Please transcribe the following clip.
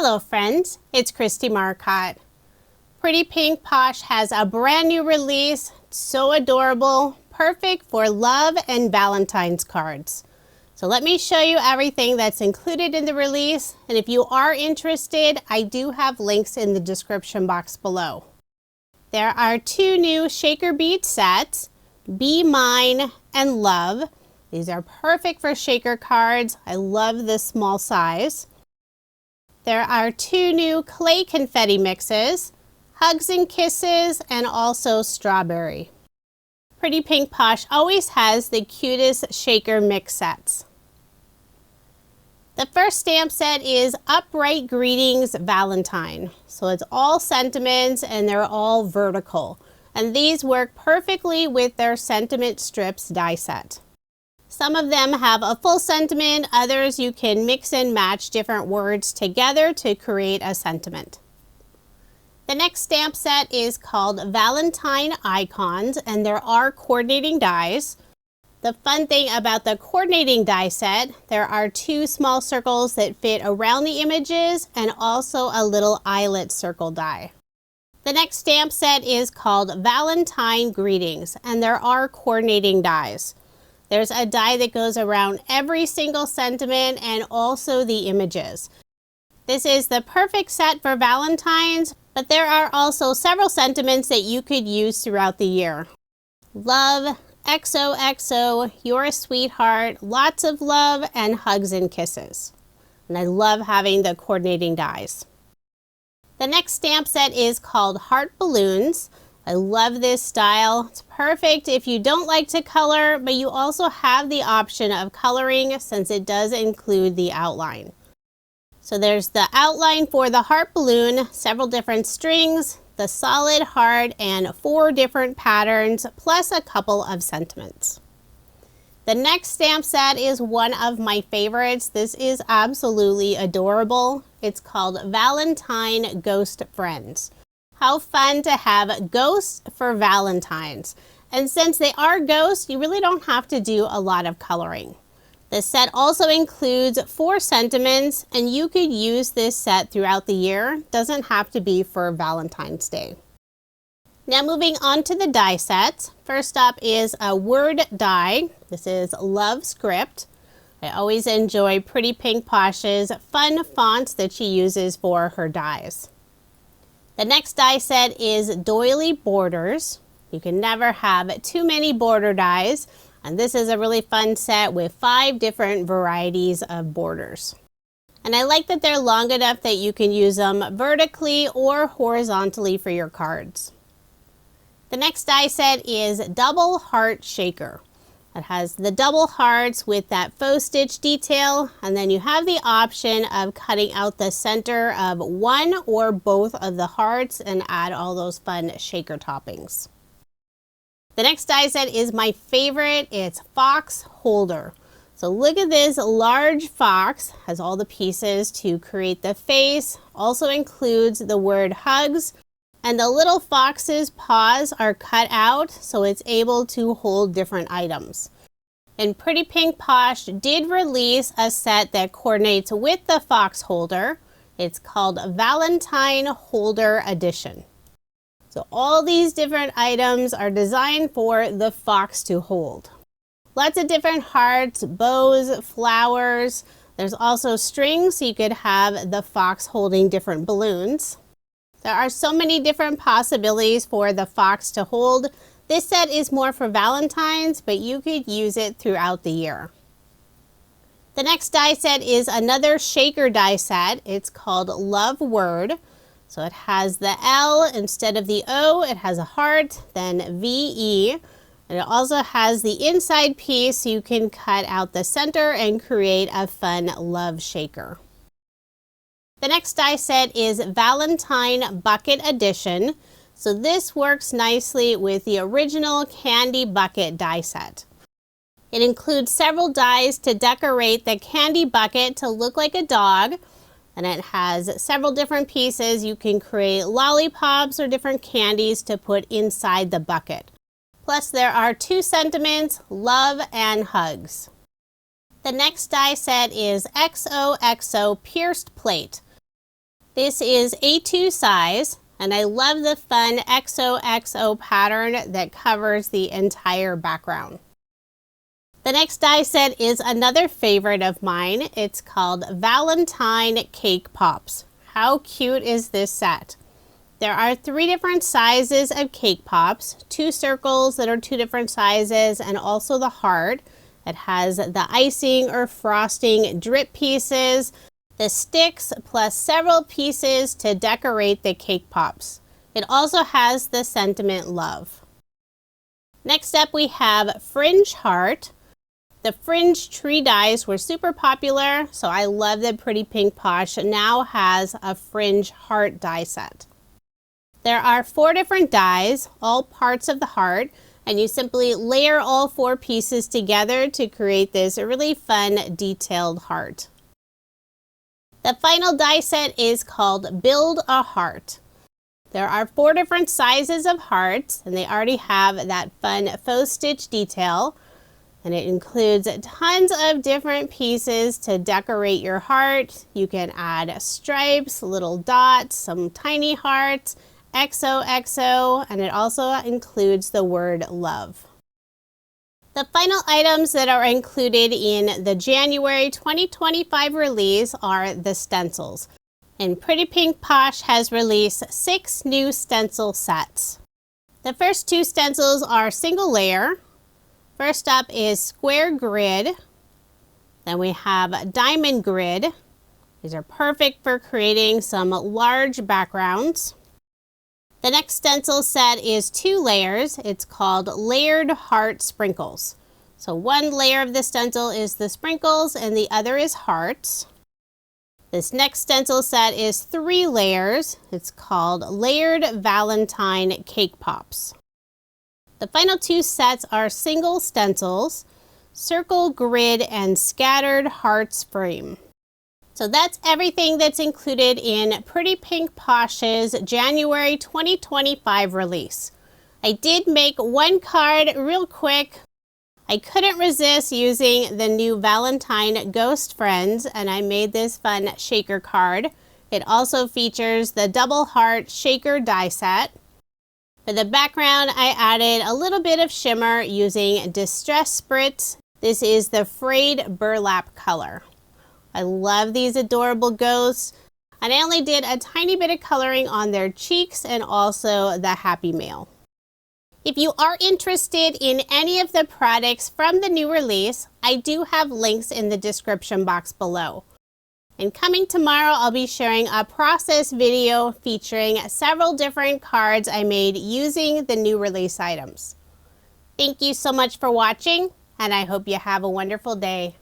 Hello friends, it's Kristie Marcotte. Pretty Pink Posh has a brand new release, so adorable, perfect for love and Valentine's cards. So let me show you everything that's included in the release, and if you are interested, I do have links in the description box below. There are two new shaker bead sets, Be Mine and Love. These are perfect for shaker cards. I love this small size. There are two new clay confetti mixes, Hugs and Kisses, and also Strawberry. Pretty Pink Posh always has the cutest shaker mix sets. The first stamp set is Upright Greetings Valentine. So it's all sentiments and they're all vertical. And these work perfectly with their sentiment strips die set. Some of them have a full sentiment, others you can mix and match different words together to create a sentiment. The next stamp set is called Valentine Icons, and there are coordinating dies. The fun thing about the coordinating die set, there are two small circles that fit around the images and also a little eyelet circle die. The next stamp set is called Valentine Greetings, and there are coordinating dies. There's a die that goes around every single sentiment and also the images. This is the perfect set for Valentine's, but there are also several sentiments that you could use throughout the year. Love, XOXO, You're a Sweetheart, Lots of Love, and Hugs and Kisses. And I love having the coordinating dies. The next stamp set is called Heart Balloons. I love this style. It's perfect if you don't like to color, but you also have the option of coloring since it does include the outline. So there's the outline for the heart balloon, several different strings, the solid heart, and 4 different patterns, plus a couple of sentiments. The next stamp set is one of my favorites. This is absolutely adorable. It's called Valentine Ghost Friends. How fun to have ghosts for Valentine's. And since they are ghosts, you really don't have to do a lot of coloring. The set also includes 4 sentiments, and you could use this set throughout the year. Doesn't have to be for Valentine's Day. Now moving on to the die sets. First up is a word die. This is Love Script. I always enjoy Pretty Pink Posh's fun fonts that she uses for her dies. The next die set is Doily Borders. You can never have too many border dies, and this is a really fun set with 5 different varieties of borders. And I like that they're long enough that you can use them vertically or horizontally for your cards. The next die set is Double Heart Shaker. It has the double hearts with that faux stitch detail, and then you have the option of cutting out the center of one or both of the hearts and add all those fun shaker toppings. The next die set is my favorite. It's Fox Holder. So look at this large fox, has all the pieces to create the face, also includes the word hugs, and the little fox's paws are cut out so it's able to hold different items. And Pretty Pink Posh did release a set that coordinates with the fox holder. It's called Valentine Holder Edition. So all these different items are designed for the fox to hold. Lots of different hearts, bows, flowers. There's also strings, so you could have the fox holding different balloons. There are so many different possibilities for the fox to hold. This set is more for Valentine's, but you could use it throughout the year. The next die set is another shaker die set. It's called Love Word. So it has the L instead of the O. It has a heart, then VE. And it also has the inside piece so you can cut out the center and create a fun love shaker. The next die set is Valentine Bucket Edition. So this works nicely with the original Candy Bucket die set. It includes several dies to decorate the candy bucket to look like a dog. And it has several different pieces. You can create lollipops or different candies to put inside the bucket. Plus there are 2 sentiments, love and hugs. The next die set is XOXO Pierced Plate. This is A2 size, and I love the fun XOXO pattern that covers the entire background. The next die set is another favorite of mine. It's called Valentine Cake Pops. How cute is this set? There are 3 different sizes of cake pops, 2 circles that are 2 different sizes, and also the heart. It has the icing or frosting drip pieces, the sticks, plus several pieces to decorate the cake pops. It also has the sentiment love. Next up we have Fringe Heart. The Fringe tree dies were super popular, so I love that Pretty Pink Posh now has a Fringe Heart die set. There are 4 different dies, all parts of the heart, and you simply layer all 4 pieces together to create this really fun detailed heart. The final die set is called Build a Heart. There are 4 different sizes of hearts, and they already have that fun faux stitch detail, and it includes tons of different pieces to decorate your heart. You can add stripes, little dots, some tiny hearts, XOXO, and it also includes the word love. The final items that are included in the January 2025 release are the stencils. And Pretty Pink Posh has released 6 new stencil sets. The first 2 stencils are single layer. First up is square grid. Then we have diamond grid. These are perfect for creating some large backgrounds. The next stencil set is 2 layers. It's called Layered Heart Sprinkles. So one layer of the stencil is the sprinkles and the other is hearts. This next stencil set is 3 layers. It's called Layered Valentine Cake Pops. The final 2 sets are single stencils, circle grid, and scattered hearts frame. So that's everything that's included in Pretty Pink Posh's January 2025 release. I did make one card real quick. I couldn't resist using the new Valentine Ghost Friends, and I made this fun shaker card. It also features the double heart shaker die set. For the background, I added a little bit of shimmer using Distress Spritz. This is the frayed burlap color. I love these adorable ghosts, and I only did a tiny bit of coloring on their cheeks and also the Happy Mail. If you are interested in any of the products from the new release, I do have links in the description box below. And coming tomorrow, I'll be sharing a process video featuring several different cards I made using the new release items. Thank you so much for watching, and I hope you have a wonderful day.